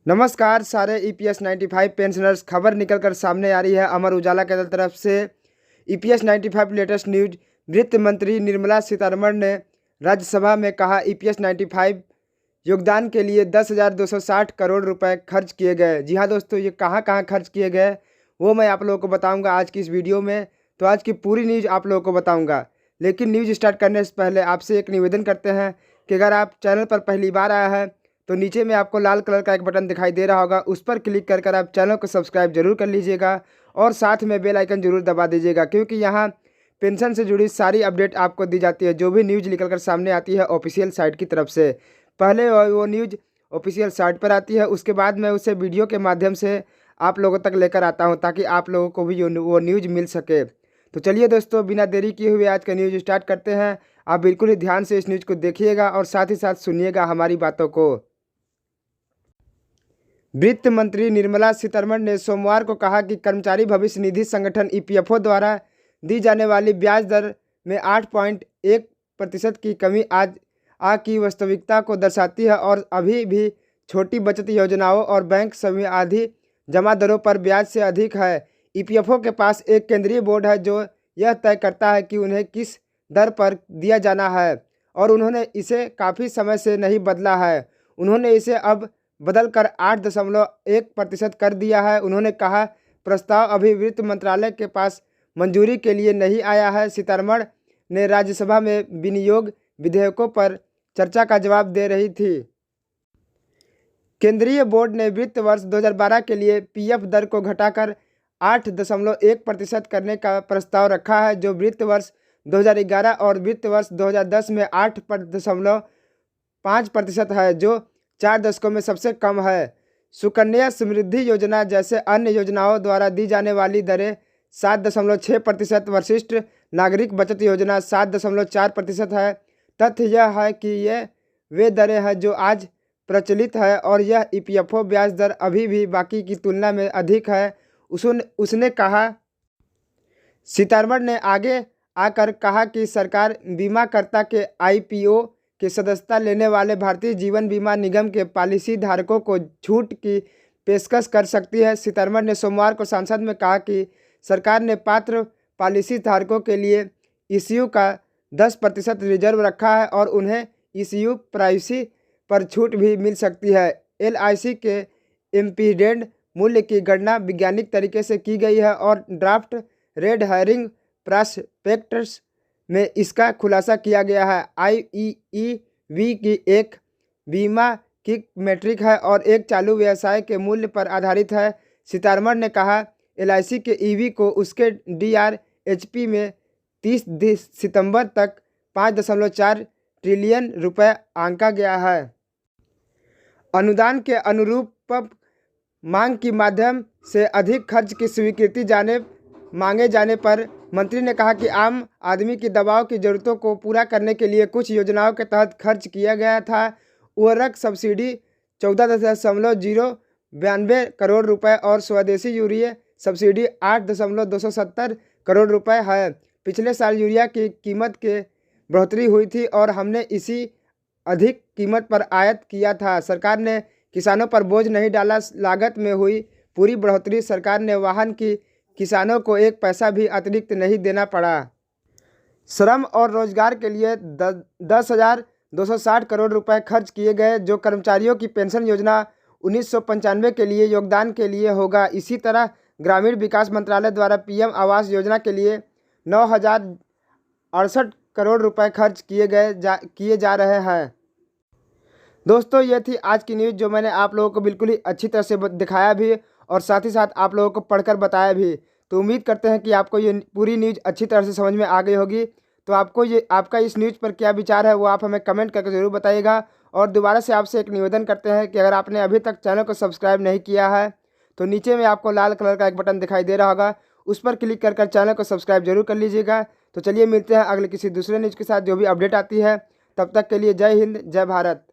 नमस्कार सारे EPS 95 pensioners. खबर निकलकर सामने आ रही है अमर उजाला के तरफ से। EPS 95 latest news. वित्त मंत्री निर्मला सीतारमण ने राज्यसभा में कहा ईपीएस 95 योगदान के लिए 10,260 करोड़ रुपए खर्च किए गए। जी हाँ दोस्तों, ये कहाँ कहाँ खर्च किए गए वो मैं आप लोगों को बताऊंगा आज की इस वीडियो में। तो आज की पूरी न्यूज़ आप लोगों को बताऊंगा, लेकिन न्यूज़ स्टार्ट करने से पहले आपसे एक निवेदन करते हैं कि अगर आप चैनल पर पहली बार आया है तो नीचे में आपको लाल कलर का एक बटन दिखाई दे रहा होगा, उस पर क्लिक कर आप चैनल को सब्सक्राइब जरूर कर लीजिएगा और साथ में बेल आइकन जरूर दबा दीजिएगा, क्योंकि यहाँ पेंशन से जुड़ी सारी अपडेट आपको दी जाती है। जो भी न्यूज़ निकल कर सामने आती है ऑफिशियल साइट की तरफ से, पहले वो न्यूज़ ऑफिशियल साइट पर आती है, उसके बाद मैं उसे वीडियो के माध्यम से आप लोगों तक लेकर आता हूँ ताकि आप लोगों को भी वो न्यूज़ मिल सके। तो चलिए दोस्तों, बिना देरी किए हुए आज का न्यूज़ स्टार्ट करते हैं। आप बिल्कुल ही ध्यान से इस न्यूज़ को देखिएगा और साथ ही साथ सुनिएगा हमारी बातों को। वित्त मंत्री निर्मला सीतारमण ने सोमवार को कहा कि कर्मचारी भविष्य निधि संगठन ईपीएफओ द्वारा दी जाने वाली ब्याज दर में 8.1% की कमी आज की वास्तविकता को दर्शाती है और अभी भी छोटी बचत योजनाओं और बैंक समयावधि जमा दरों पर ब्याज से अधिक है। ईपीएफओ के पास एक केंद्रीय बोर्ड है जो यह तय करता है कि उन्हें किस दर पर दिया जाना है और उन्होंने इसे काफ़ी समय से नहीं बदला है। उन्होंने इसे अब बदलकर 8.1% कर दिया है। उन्होंने कहा, प्रस्ताव अभी वित्त मंत्रालय के पास मंजूरी के लिए नहीं आया है। सीतारमण ने राज्यसभा में विनियोग विधेयकों पर चर्चा का जवाब दे रही थी। केंद्रीय बोर्ड ने वित्त वर्ष 2012 के लिए पीएफ दर को घटाकर 8.1% करने का प्रस्ताव रखा है, जो वित्त वर्ष 2011 और वित्त वर्ष 2010 में 8.5% है, जो 4 दशकों में सबसे कम है। सुकन्या समृद्धि योजना जैसे अन्य योजनाओं द्वारा दी जाने वाली दरें 7.6%, वरिष्ठ नागरिक बचत योजना 7.4% है। तथ्य यह है कि ये वे दरें हैं जो आज प्रचलित है और यह ईपीएफओ ब्याज दर अभी भी बाकी की तुलना में अधिक है, उसने कहा। सीतारमण ने आगे आकर कहा कि सरकार बीमाकर्ता के आईपीओ की सदस्यता लेने वाले भारतीय जीवन बीमा निगम के पॉलिसी धारकों को छूट की पेशकश कर सकती है। सीतारमण ने सोमवार को संसद में कहा कि सरकार ने पात्र पॉलिसी धारकों के लिए ईसीयू का 10% रिजर्व रखा है और उन्हें ईसीयू प्राइसी पर छूट भी मिल सकती है। एलआईसी के इम्पीडेंट मूल्य की गणना वैज्ञानिक तरीके से की गई है और ड्राफ्ट रेड हेरिंग प्रॉस्पेक्टस में इसका खुलासा किया गया है। आईईवी की एक बीमा की मैट्रिक है और एक चालू व्यवसाय के मूल्य पर आधारित है। सीतारमण ने कहा, एलआईसी के ईवी को उसके डीआरएचपी में 30 सितंबर तक 5.4 ट्रिलियन रुपए आंका गया है। अनुदान के अनुरूप मांग के माध्यम से अधिक खर्च की स्वीकृति मांगे जाने पर मंत्री ने कहा कि आम आदमी की दबाव की ज़रूरतों को पूरा करने के लिए कुछ योजनाओं के तहत खर्च किया गया था। उर्वरक सब्सिडी 14.092 करोड़ रुपए और स्वदेशी यूरिया सब्सिडी 8.270 करोड़ रुपए है। पिछले साल यूरिया की कीमत के बढ़ोतरी हुई थी और हमने इसी अधिक कीमत पर आयात किया था। सरकार ने किसानों पर बोझ नहीं डाला। लागत में हुई पूरी बढ़ोतरी सरकार ने वाहन की किसानों को एक पैसा भी अतिरिक्त नहीं देना पड़ा। श्रम और रोजगार के लिए 10,260 करोड़ रुपए खर्च किए गए, जो कर्मचारियों की पेंशन योजना 1995 के लिए योगदान के लिए होगा। इसी तरह ग्रामीण विकास मंत्रालय द्वारा पीएम आवास योजना के लिए 9,068 करोड़ रुपए खर्च किए जा रहे हैं। दोस्तों, ये थी आज की न्यूज़ जो मैंने आप लोगों को बिल्कुल ही अच्छी तरह से दिखाया भी और साथ ही साथ आप लोगों को पढ़कर बताया भी। तो उम्मीद करते हैं कि आपको ये पूरी न्यूज़ अच्छी तरह से समझ में आ गई होगी। तो आपका इस न्यूज़ पर क्या विचार है वो आप हमें कमेंट करके ज़रूर बताइएगा। और दोबारा से आपसे एक निवेदन करते हैं कि अगर आपने अभी तक चैनल को सब्सक्राइब नहीं किया है तो नीचे में आपको लाल कलर का एक बटन दिखाई दे रहा होगा, उस पर क्लिक कर चैनल को सब्सक्राइब जरूर कर लीजिएगा। तो चलिए मिलते हैं अगले किसी दूसरे न्यूज़ के साथ जो भी अपडेट आती है। तब तक के लिए जय हिंद, जय भारत।